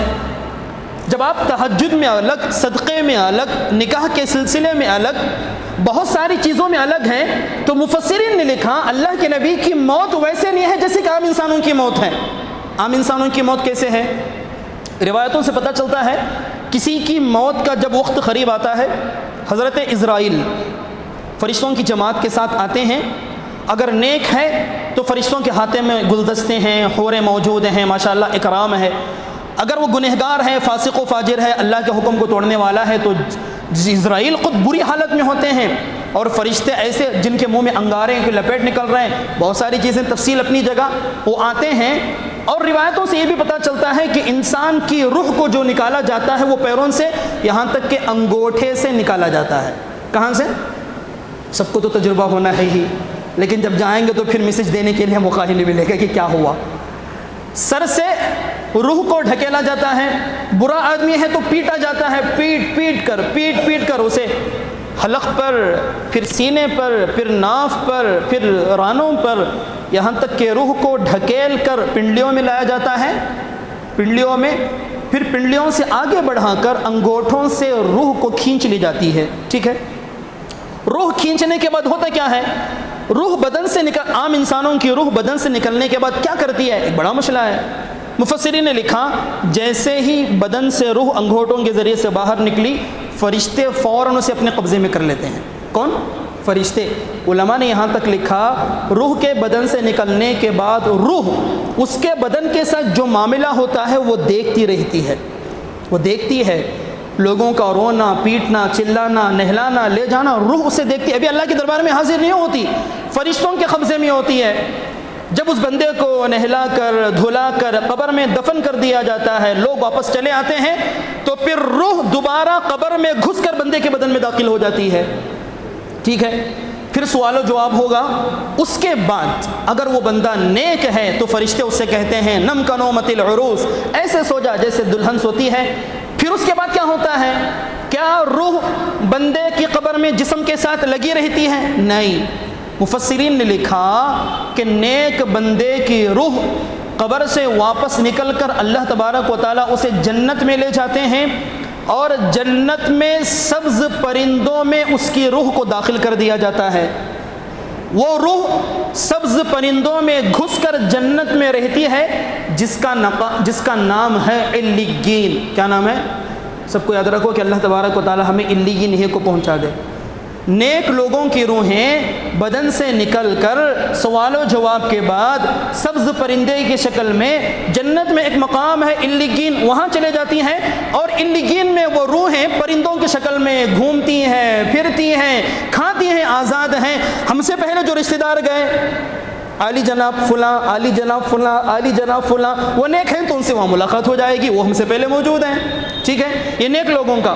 جب آپ تہجد میں الگ، صدقے میں الگ، نکاح کے سلسلے میں الگ، بہت ساری چیزوں میں الگ ہیں، تو مفسرین نے لکھا اللہ کے نبی کی موت ویسے نہیں ہے جیسے کہ عام انسانوں کی موت ہے۔ عام انسانوں کی موت کیسے ہے؟ روایتوں سے پتہ چلتا ہے کسی کی موت کا جب وقت قریب آتا ہے، حضرت عزرائیل فرشتوں کی جماعت کے ساتھ آتے ہیں، اگر نیک ہے تو فرشتوں کے ہاتھے میں گلدستے ہیں، حوریں موجود ہیں، ماشاءاللہ اکرام ہے۔ اگر وہ گنہگار ہے، فاسق و فاجر ہے، اللہ کے حکم کو توڑنے والا ہے، تو عزرائیل خود بری حالت میں ہوتے ہیں، اور فرشتے ایسے جن کے منہ میں انگارے کی لپیٹ نکل رہے ہیں، بہت ساری چیزیں تفصیل اپنی جگہ، وہ آتے ہیں۔ اور روایتوں سے یہ بھی پتہ چلتا ہے کہ انسان کی روح کو جو نکالا جاتا ہے وہ پیروں سے، یہاں تک کہ انگوٹھے سے نکالا جاتا ہے۔ کہاں سے؟ سب کو تو تجربہ ہونا ہے ہی، لیکن جب جائیں گے تو پھر میسج دینے کے لیے موقع ہی نہیں ملے گا کہ کیا ہوا۔ سر سے روح کو ڈھکیلا جاتا ہے، برا آدمی ہے تو پیٹا جاتا ہے، پیٹ کر اسے حلق پر، پھر سینے پر، پھر ناف پر، پھر رانوں پر، یہاں تک کہ روح کو ڈھکیل کر پنڈلیوں میں لایا جاتا ہے، پنڈلیوں میں، پھر پنڈلیوں سے آگے بڑھا کر انگوٹھوں سے روح کو کھینچ لی جاتی ہے۔ ٹھیک ہے، روح کھینچنے کے بعد ہوتا کیا ہے؟ روح بدن سے عام انسانوں کی روح بدن سے نکلنے کے بعد کیا کرتی ہے؟ ایک بڑا مسئلہ ہے۔ مفسرین نے لکھا جیسے ہی بدن سے روح انگوٹھوں کے ذریعے سے باہر نکلی، فرشتے فوراً اسے اپنے قبضے میں کر لیتے ہیں۔ کون؟ فرشتے۔ علماء نے یہاں تک لکھا روح کے بدن سے نکلنے کے بعد روح اس کے بدن کے ساتھ جو معاملہ ہوتا ہے وہ دیکھتی رہتی ہے، وہ دیکھتی ہے، لوگوں کا رونا، پیٹنا، چلانا، نہلانا، لے جانا، روح اسے دیکھتی ہے۔ ابھی اللہ کے دربار میں حاضر نہیں ہوتی، فرشتوں کے قبضے میں ہوتی ہے۔ جب اس بندے کو نہلا کر دھلا کر قبر میں دفن کر دیا جاتا ہے، لوگ واپس چلے آتے ہیں، تو پھر روح دوبارہ قبر میں گھس کر بندے کے بدن میں داخل ہو جاتی ہے۔ ٹھیک ہے، پھر سوال و جواب ہوگا۔ اس کے بعد اگر وہ بندہ نیک ہے تو فرشتے اس سے کہتے ہیں نم کنومت العروس، ایسے سو جا جیسے دلہن سوتی ہے۔ پھر اس کے بعد کیا ہوتا ہے؟ کیا روح بندے کی قبر میں جسم کے ساتھ لگی رہتی ہے؟ نہیں۔ مفسرین نے لکھا کہ نیک بندے کی روح قبر سے واپس نکل کر اللہ تبارک و تعالیٰ اسے جنت میں لے جاتے ہیں، اور جنت میں سبز پرندوں میں اس کی روح کو داخل کر دیا جاتا ہے۔ وہ روح سبز پرندوں میں گھس کر جنت میں رہتی ہے، جس کا نام ہے علیین۔ کیا نام ہے؟ سب کو یاد رکھو کہ اللہ تبارک و تعالی ہمیں علیین کو پہنچا دے۔ نیک لوگوں کی روحیں بدن سے نکل کر سوال و جواب کے بعد سبز پرندے کی شکل میں جنت میں ایک مقام ہے علیین، وہاں چلے جاتی ہیں، اور علیین میں وہ روحیں پرندوں کی شکل میں گھومتی ہیں، پھرتی ہیں، کھاتی ہیں، آزاد ہیں۔ ہم سے پہلے جو رشتہ دار گئے، علی جناب فلاں، علی جناب فلاں، علی جناب فلاں، وہ نیک ہیں تو ان سے وہاں ملاقات ہو جائے گی، وہ ہم سے پہلے موجود ہیں۔ ٹھیک ہے، یہ نیک لوگوں کا۔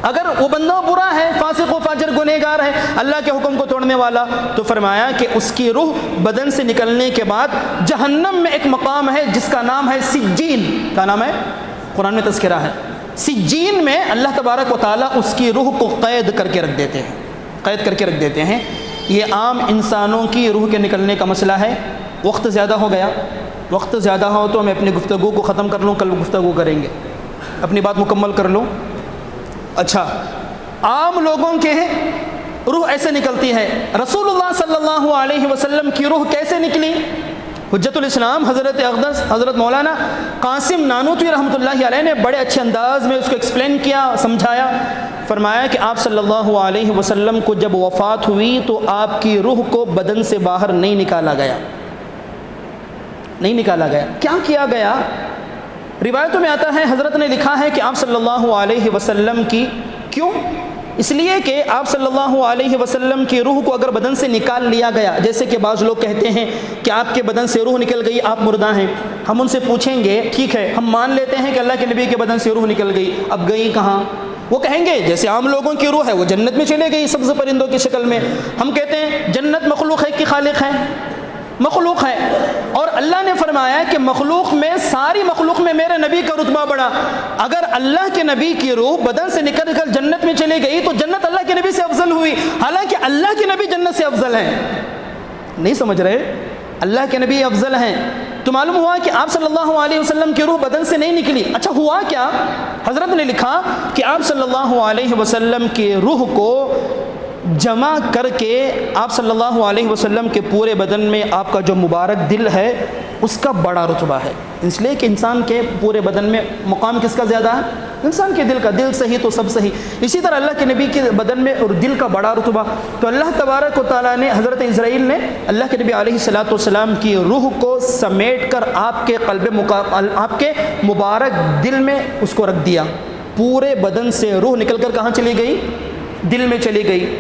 اگر وہ بندہ برا ہے، فاسق و فاجر گنہگار ہے، اللہ کے حکم کو توڑنے والا، تو فرمایا کہ اس کی روح بدن سے نکلنے کے بعد جہنم میں ایک مقام ہے جس کا نام ہے سجین۔ کیا نام ہے؟ قرآن میں تذکرہ ہے۔ سجین میں اللہ تبارک و تعالیٰ اس کی روح کو قید کر کے رکھ دیتے ہیں، قید کر کے رکھ دیتے ہیں۔ یہ عام انسانوں کی روح کے نکلنے کا مسئلہ ہے۔ وقت زیادہ ہو گیا، وقت زیادہ ہو تو میں اپنی گفتگو کو ختم کر لوں، کل گفتگو کریں گے، اپنی بات مکمل کر لوں۔ اچھا، عام لوگوں کے روح ایسے نکلتی ہے، رسول اللہ صلی اللہ علیہ وسلم کی روح کیسے نکلی؟ حجت الاسلام حضرت اقدس حضرت مولانا قاسم نانوتوی رحمۃ اللہ علیہ نے بڑے اچھے انداز میں اس کو ایکسپلین کیا، سمجھایا۔ فرمایا کہ آپ صلی اللہ علیہ وسلم کو جب وفات ہوئی تو آپ کی روح کو بدن سے باہر نہیں نکالا گیا، نہیں نکالا گیا۔ کیا کیا گیا؟ روایتوں میں آتا ہے، حضرت نے لکھا ہے کہ آپ صلی اللہ علیہ وسلم کی، کیوں؟ اس لیے کہ آپ صلی اللہ علیہ وسلم کی روح کو اگر بدن سے نکال لیا گیا، جیسے کہ بعض لوگ کہتے ہیں کہ آپ کے بدن سے روح نکل گئی، آپ مردہ ہیں، ہم ان سے پوچھیں گے ٹھیک ہے ہم مان لیتے ہیں کہ اللہ کے نبی کے بدن سے روح نکل گئی، اب گئی کہاں؟ وہ کہیں گے جیسے عام لوگوں کی روح ہے وہ جنت میں چلے گئی سبز پرندوں کی شکل میں۔ ہم کہتے ہیں جنت مخلوق ہے کہ خالق ہے؟ مخلوق ہے، اور اللہ نے فرمایا کہ مخلوق میں، ساری مخلوق میں میرے نبی کا رتبہ بڑا۔ اگر اللہ کے نبی کی روح بدن سے نکل کر جنت میں چلی گئی تو جنت اللہ کے نبی سے افضل ہوئی، حالانکہ اللہ کے نبی جنت سے افضل ہیں۔ نہیں سمجھ رہے؟ اللہ کے نبی افضل ہیں، تو معلوم ہوا کہ آپ صلی اللہ علیہ وسلم کی روح بدن سے نہیں نکلی۔ اچھا ہوا کیا؟ حضرت نے لکھا کہ آپ صلی اللہ علیہ وسلم کی روح کو جمع کر کے آپ صلی اللہ علیہ وسلم کے پورے بدن میں آپ کا جو مبارک دل ہے اس کا بڑا رتبہ ہے، اس لیے کہ انسان کے پورے بدن میں مقام کس کا زیادہ ہے؟ انسان کے دل کا، دل صحیح تو سب صحیح۔ اسی طرح اللہ کے نبی کے بدن میں اور دل کا بڑا رتبہ، تو اللہ تبارک و تعالیٰ نے حضرت اسرائیل نے اللہ کے نبی علیہ الصلوۃ والسلام کی روح کو سمیٹ کر آپ کے آپ کے مبارک دل میں اس کو رکھ دیا۔ پورے بدن سے روح نکل کر کہاں چلی گئی؟ دل میں چلی گئی،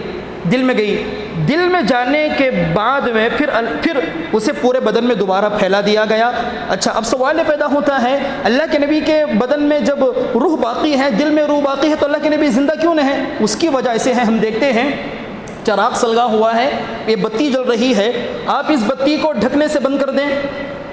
دل میں گئی۔ دل میں جانے کے بعد میں پھر اسے پورے بدن میں دوبارہ پھیلا دیا گیا۔ اچھا، اب سوال یہ پیدا ہوتا ہے اللہ کے نبی کے بدن میں جب روح باقی ہے، دل میں روح باقی ہے، تو اللہ کے نبی زندہ کیوں نہیں ہے؟ اس کی وجہ سے ہے، ہم دیکھتے ہیں چراغ سلگا ہوا ہے، یہ بتی جل رہی ہے، آپ اس بتی کو ڈھکنے سے بند کر دیں،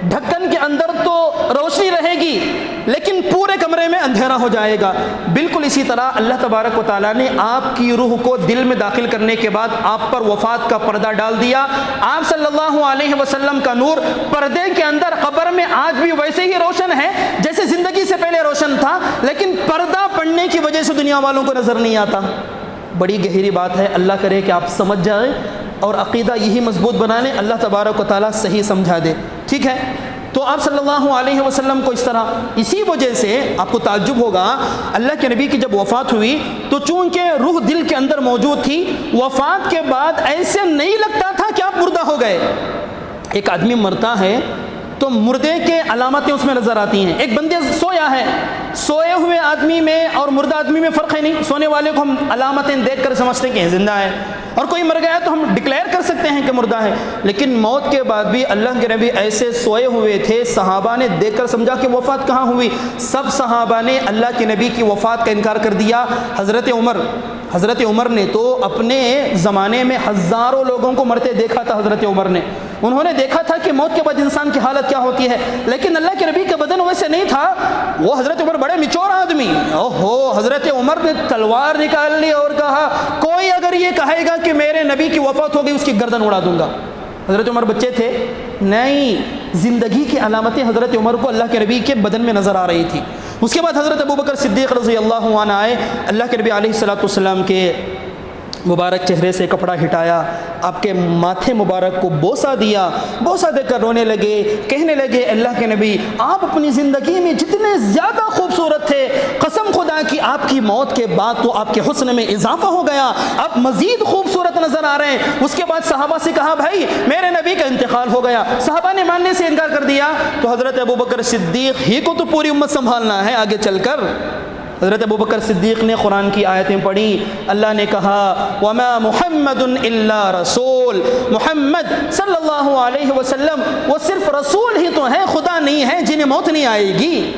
ڈھکن کے اندر تو روشنی رہے گی لیکن پورے کمرے میں اندھیرا ہو جائے گا۔ بالکل اسی طرح اللہ تبارک و تعالیٰ نے آپ کی روح کو دل میں داخل کرنے کے بعد آپ پر وفات کا پردہ ڈال دیا۔ آپ صلی اللہ علیہ وسلم کا نور پردے کے اندر قبر میں آج بھی ویسے ہی روشن ہے جیسے زندگی سے پہلے روشن تھا، لیکن پردہ پڑنے کی وجہ سے دنیا والوں کو نظر نہیں آتا۔ بڑی گہری بات ہے، اللہ کرے کہ آپ سمجھ جائیں اور عقیدہ یہی مضبوط بنا لیں، اللہ تبارک و تعالیٰ صحیح سمجھا دے، ٹھیک ہے۔ تو آپ صلی اللہ علیہ وسلم کو اس طرح، اسی وجہ سے آپ کو تعجب ہوگا، اللہ کے نبی کی جب وفات ہوئی تو چونکہ روح دل کے اندر موجود تھی، وفات کے بعد ایسے نہیں لگتا تھا کہ آپ مردہ ہو گئے۔ ایک آدمی مرتا ہے تو مردے کے علامتیں اس میں نظر آتی ہیں۔ ایک بندے سویا ہے، سوئے ہوئے آدمی میں اور مردہ آدمی میں فرق ہے نہیں، سونے والے کو ہم علامتیں دیکھ کر سمجھتے ہیں کہ زندہ ہے، اور کوئی مر گیا تو ہم ڈکلیئر کر سکتے ہیں کہ مردہ ہے۔ لیکن موت کے بعد بھی اللہ کے نبی ایسے سوئے ہوئے تھے، صحابہ نے دیکھ کر سمجھا کہ وفات کہاں ہوئی۔ سب صحابہ نے اللہ کے نبی کی وفات کا انکار کر دیا۔ حضرت عمر نے تو اپنے زمانے میں ہزاروں لوگوں کو مرتے دیکھا تھا۔ حضرت عمر نے، انہوں نے دیکھا تھا کہ موت کے بعد انسان کی حالت کیا ہوتی ہے، لیکن اللہ کے نبی کا بدن ویسے نہیں تھا۔ وہ حضرت عمر بڑے میچور آدمی، حضرت عمر نے تلوار نکال لی اور کہا کوئی اگر یہ کہے گا کہ میرے نبی کی وفات ہو گئی اس کی گردن اڑا دوں گا۔ حضرت عمر بچے تھے نہیں، زندگی کی علامتیں حضرت عمر کو اللہ کے نبی کے بدن میں نظر آ رہی تھی۔ اس کے بعد حضرت ابوبکر صدیق رضی اللہ عنہ آئے، اللہ کے نبی علیہ السلام کے مبارک چہرے سے کپڑا ہٹایا، آپ کے ماتھے مبارک کو بوسہ دیا، بوسہ دے کر رونے لگے، کہنے لگے اللہ کے نبی آپ اپنی زندگی میں جتنے زیادہ خوبصورت تھے، قسم خدا کی آپ کی موت کے بعد تو آپ کے حسن میں اضافہ ہو گیا، آپ مزید خوبصورت نظر آ رہے ہیں۔ اس کے بعد صحابہ سے کہا بھائی میرے نبی کا انتقال ہو گیا، صحابہ نے ماننے سے انکار کر دیا۔ تو حضرت ابوبکر صدیق ہی کو تو پوری امت سنبھالنا ہے آگے چل کر۔ حضرت ابوبکر صدیق نے قرآن کی آیتیں پڑھی، اللہ نے کہا وَمَا مُحَمَّدٌ إِلَّا رَسُولٌ، محمد صلی اللہ علیہ وسلم وہ صرف رسول ہی تو ہیں، خدا نہیں ہے جنہیں موت نہیں آئے گی۔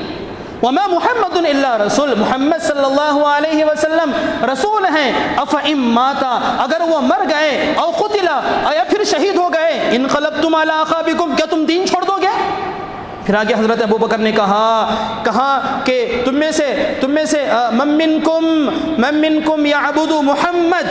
وَمَا مُحَمَّدٌ إِلَّا رَسُولٌ، محمد صلی اللہ علیہ وسلم رسول ہیں۔ أَفَإِن مَاتَ، اگر وہ مر گئے، أَوْ قُتِلَ، یا پھر شہید ہو گئے، انقلبتم علی اعقابکم، کیا تم دین چھوڑ دو گے؟ پھر آگے حضرت ابوبکر نے کہا کہ تم میں سے من منکم یعبد محمد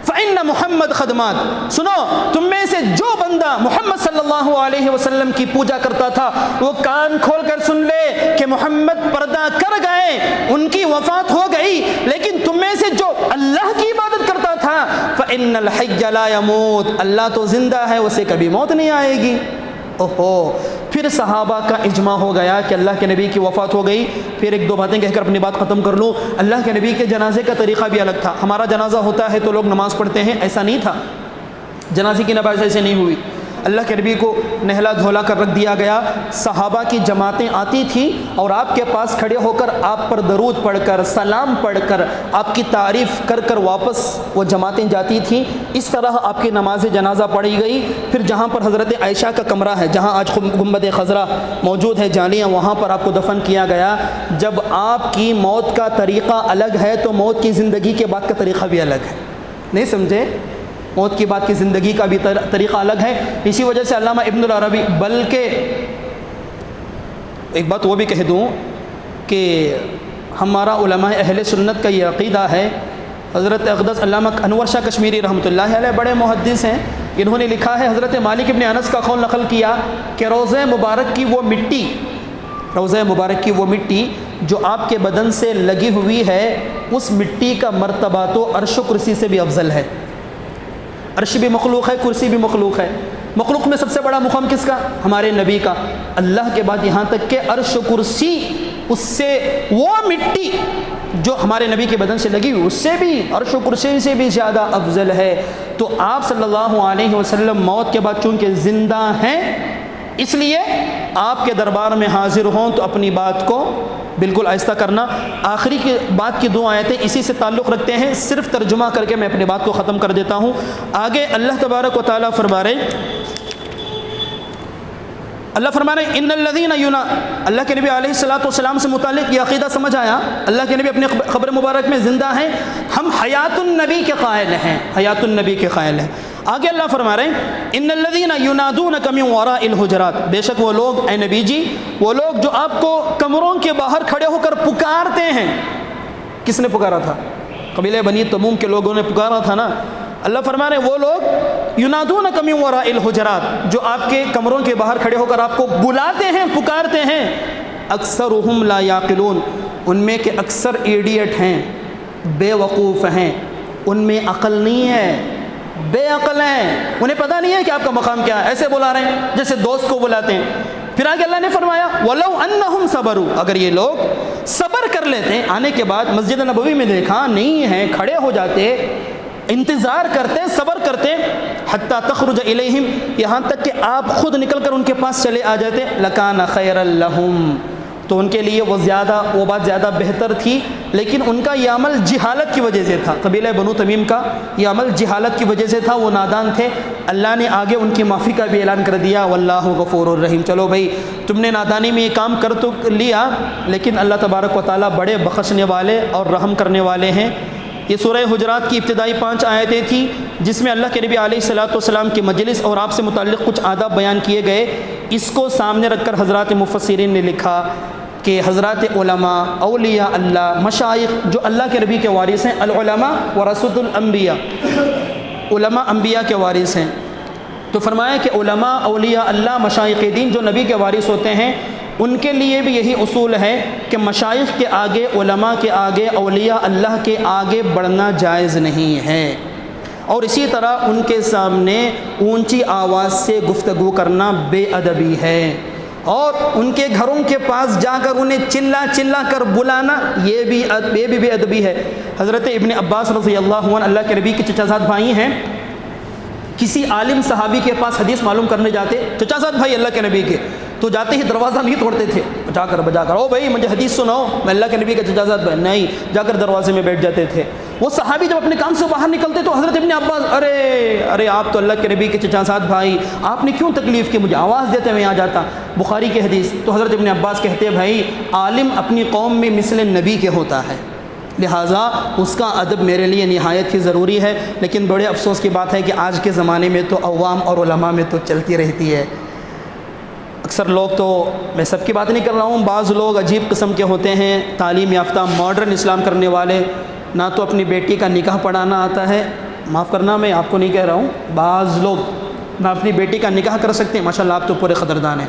فإن محمد خدمات، سنو تم میں سے جو بندہ محمد صلی اللہ علیہ وسلم کی پوجا کرتا تھا وہ کان کھول کر سن لے کہ محمد پردہ کر گئے، ان کی وفات ہو گئی، لیکن تم میں سے جو اللہ کی عبادت کرتا تھا فإن الحي لا يموت، اللہ تو زندہ ہے، اسے کبھی موت نہیں آئے گی۔ پھر صحابہ کا اجماع ہو گیا کہ اللہ کے نبی کی وفات ہو گئی۔ پھر ایک دو باتیں کہہ کر اپنی بات ختم کر لوں۔ اللہ کے نبی کے جنازے کا طریقہ بھی الگ تھا۔ ہمارا جنازہ ہوتا ہے تو لوگ نماز پڑھتے ہیں، ایسا نہیں تھا، جنازے کی نماز ایسے نہیں ہوئی۔ اللہ کے نبی کو نہلا دھولا کر رکھ دیا گیا، صحابہ کی جماعتیں آتی تھیں اور آپ کے پاس کھڑے ہو کر آپ پر درود پڑھ کر، سلام پڑھ کر، آپ کی تعریف کر کر واپس وہ جماعتیں جاتی تھیں۔ اس طرح آپ کی نماز جنازہ پڑھی گئی۔ پھر جہاں پر حضرت عائشہ کا کمرہ ہے، جہاں آج گنبد خضرا موجود ہے جالیاں، وہاں پر آپ کو دفن کیا گیا۔ جب آپ کی موت کا طریقہ الگ ہے تو موت کی زندگی کے بعد کا طریقہ بھی الگ ہے، نہیں سمجھے؟ موت کی بعد کی زندگی کا بھی طریقہ الگ ہے۔ اسی وجہ سے علامہ ابن العربی، بلکہ ایک بات وہ بھی کہہ دوں کہ ہمارا علماء اہل سنت کا یہ عقیدہ ہے، حضرت اقدس علامہ انور شاہ کشمیری رحمۃ اللہ علیہ بڑے محدث ہیں، انہوں نے لکھا ہے، حضرت مالک ابن انس کا قول نقل کیا کہ روضہ مبارک کی وہ مٹی جو آپ کے بدن سے لگی ہوئی ہے، اس مٹی کا مرتبہ تو عرش و کرسی سے بھی افضل ہے۔ عرش بھی مخلوق ہے، کرسی بھی مخلوق ہے۔ مخلوق میں سب سے بڑا مقام کس کا؟ ہمارے نبی کا۔ اللہ کے بعد یہاں تک کہ عرش و کرسی، اس سے وہ مٹی جو ہمارے نبی کے بدن سے لگی ہوئی، اس سے بھی، عرش و کرسی سے بھی زیادہ افضل ہے۔ تو آپ صلی اللہ علیہ وسلم موت کے بعد چونکہ زندہ ہیں، اس لیے آپ کے دربار میں حاضر ہوں تو اپنی بات کو بالکل آہستہ کرنا۔ آخری کی بات کی دو آیتیں اسی سے تعلق رکھتے ہیں، صرف ترجمہ کر کے میں اپنی بات کو ختم کر دیتا ہوں۔ آگے اللہ تبارک و تعالیٰ فرما رہے اللہ فرما رہے ہیں ان الذین اللہ کے نبی علیہ الصلوۃ والسلام سے متعلق یہ عقیدہ سمجھ آیا، اللہ کے نبی اپنے خبر مبارک میں زندہ ہیں، ہم حیات النبی کے قائل ہیں، حیات النبی کے قائل ہیں۔ آگے اللہ فرما رہے ہیں ان الذین ینادونک من وراء الحجرات، بے شک وہ لوگ اے نبی جی، وہ لوگ جو آپ کو کمروں کے باہر کھڑے ہو کر پکارتے ہیں۔ کس نے پکارا تھا؟ قبیلہ بنی تموم کے لوگوں نے پکارا تھا نا۔ اللہ فرما رہے ہیں وہ لوگ ینادونک من وراء الحجرات، جو آپ کے کمروں کے باہر کھڑے ہو کر آپ کو بلاتے ہیں، پکارتے ہیں، اکثرہم لا یعقلون، ان میں کے اکثر ایڈیٹ ہیں، بے وقوف ہیں، ان میں عقل نہیں ہے، بے عقل ہیں، انہیں پتہ نہیں ہے کہ آپ کا مقام کیا ہے، ایسے بلا رہے ہیں جیسے دوست کو بلاتے ہیں۔ پھر آگے اللہ نے فرمایا وَلَوْ أَنَّهُمْ صَبَرُوا، اگر یہ لوگ صبر کر لیتے ہیں، آنے کے بعد مسجد نبوی میں دیکھا نہیں ہے، کھڑے ہو جاتے، انتظار کرتے، صبر کرتے، حتیٰ تخرج الیہم، یہاں تک کہ آپ خود نکل کر ان کے پاس چلے آ جاتے، لکان خیر لہم، تو ان کے لیے وہ بات زیادہ بہتر تھی، لیکن ان کا یہ عمل جہالت کی وجہ سے تھا، قبیلہ بنو تمیم کا یہ عمل جہالت کی وجہ سے تھا، وہ نادان تھے۔ اللہ نے آگے ان کی معافی کا بھی اعلان کر دیا، واللہ غفور الرحیم، چلو بھائی تم نے نادانی میں یہ کام کر تو لیا، لیکن اللہ تبارک و تعالیٰ بڑے بخشنے والے اور رحم کرنے والے ہیں۔ یہ سورہ حجرات کی ابتدائی 5 آیتیں تھیں، جس میں اللہ کے نبی علیہ الصلوۃ والسلام کی مجلس اور آپ سے متعلق کچھ آداب بیان کیے گئے۔ اس کو سامنے رکھ کر حضرات مفسرین نے لکھا کہ حضرات علماء، اولیاء اللہ، مشائخ جو اللہ کے نبی کے وارث ہیں، العلماء ورثۃ الانبیاء، علماء انبیاء کے وارث ہیں، تو فرمایا کہ علماء، اولیاء اللہ، مشائخ دین جو نبی کے وارث ہوتے ہیں، ان کے لیے بھی یہی اصول ہے کہ مشائخ کے آگے، علماء کے آگے، اولیاء اللہ کے آگے بڑھنا جائز نہیں ہے، اور اسی طرح ان کے سامنے اونچی آواز سے گفتگو کرنا بے ادبی ہے، اور ان کے گھروں کے پاس جا کر انہیں چلا چلا کر بلانا یہ بھی بے ادبی ہے۔ حضرت ابن عباس رضی اللہ عنہ، اللہ کے نبی کے چچا زاد بھائی ہیں، کسی عالم صحابی کے پاس حدیث معلوم کرنے جاتے، چچا زاد بھائی اللہ کے نبی کے، تو جاتے ہی دروازہ نہیں توڑتے تھے، بجا کر او بھائی مجھے حدیث سناؤ، میں اللہ کے نبی کا چچا زاد بھائی، نہیں، جا کر دروازے میں بیٹھ جاتے تھے۔ وہ صحابی جب اپنے کام سے باہر نکلتے تو حضرت ابن عباس، ارے آپ تو اللہ کے نبی کے چچا زاد بھائی، آپ نے کیوں تکلیف کی، مجھے آواز دیتے میں آ جاتا، بخاری کی حدیث۔ تو حضرت ابن عباس کہتے ہیں بھائی عالم اپنی قوم میں مثل نبی کے ہوتا ہے، لہٰذا اس کا ادب میرے لیے نہایت ہی ضروری ہے، لیکن بڑے افسوس کی بات ہے کہ آج کے زمانے میں تو عوام اور علماء میں تو چلتی رہتی ہے۔ اکثر لوگ تو، میں سب کی بات نہیں کر رہا ہوں، بعض لوگ عجیب قسم کے ہوتے ہیں، تعلیم یافتہ ماڈرن اسلام کرنے والے، نہ تو اپنی بیٹی کا نکاح پڑھانا آتا ہے، معاف کرنا میں آپ کو نہیں کہہ رہا ہوں، بعض لوگ نہ اپنی بیٹی کا نکاح کر سکتے ہیں، ماشاءاللہ آپ تو پورے قدردان ہیں،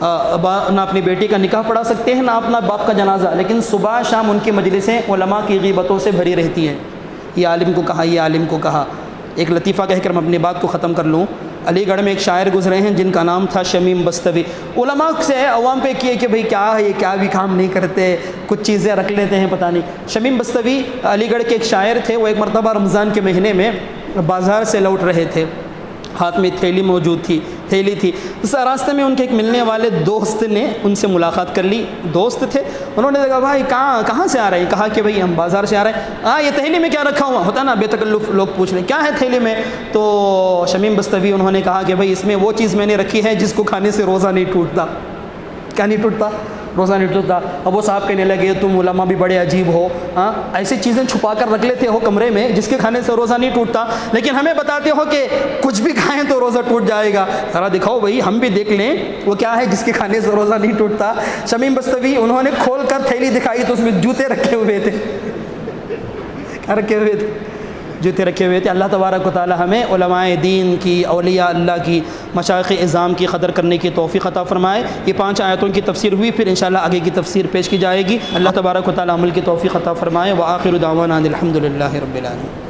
نہ اپنی بیٹی کا نکاح پڑھا سکتے ہیں، نہ اپنا باپ کا جنازہ، لیکن صبح شام ان کی مجلسیں علماء کی غیبتوں سے بھری رہتی ہیں، یہ عالم کو کہا، یہ عالم کو کہا۔ ایک لطیفہ کہہ کر میں اپنی بات کو ختم کر لوں۔ علی گڑھ میں ایک شاعر گزرے ہیں جن کا نام تھا شمیم بستوی، علماء سے عوام پہ کیے کہ بھئی کیا ہے، یہ کیا بھی کام نہیں کرتے، کچھ چیزیں رکھ لیتے ہیں پتہ نہیں۔ شمیم بستوی علی گڑھ کے ایک شاعر تھے، وہ ایک مرتبہ رمضان کے مہینے میں بازار سے لوٹ رہے تھے، ہاتھ میں تھیلی موجود تھی، تھیلی تھی، اس راستے میں ان کے ایک ملنے والے دوست نے ان سے ملاقات کر لی، دوست تھے، انہوں نے کہا بھائی کہاں سے آ رہے ہیں، کہا کہ بھئی ہم بازار سے آ رہے ہیں، یہ تھیلی میں کیا رکھا ہوا ہوتا نا، بے تکلف لوگ پوچھ رہے ہیں کیا ہے تھیلی میں، تو شمیم بستوی انہوں نے کہا کہ بھئی اس میں وہ چیز میں نے رکھی ہے جس کو کھانے سے روزہ نہیں ٹوٹتا۔ کیا نہیں ٹوٹتا؟ روزہ نہیں ٹوٹتا۔ اب وہ صاحب کہنے لگے تم علماء بھی بڑے عجیب ہو، ایسی چیزیں چھپا کر رکھ لیتے ہو کمرے میں جس کے کھانے سے روزہ نہیں ٹوٹتا، لیکن ہمیں بتاتے ہو کہ کچھ بھی کھائیں تو روزہ ٹوٹ جائے گا، ذرا دکھاؤ بھائی ہم بھی دیکھ لیں وہ کیا ہے جس کے کھانے سے روزہ نہیں ٹوٹتا۔ شمیم بستوی انہوں نے کھول کر تھیلی دکھائی تو اس میں جوتے رکھے ہوئے تھے، کیا رکھے ہوئے تھے؟ جوتے رکھے ہوئے تھے۔ اللہ تبارک و تعالی ہمیں علماء دین کی، اولیاء اللہ کی، مشائخ اعظام کی قدر کرنے کی توفیق عطا فرمائے۔ یہ 5 آیتوں کی تفسیر ہوئی، پھر انشاءاللہ آگے کی تفسیر پیش کی جائے گی۔ اللہ تبارک و تعالی عمل کی توفیق عطا فرمائے۔ وآخر دعوانا الحمد للہ رب العالمین۔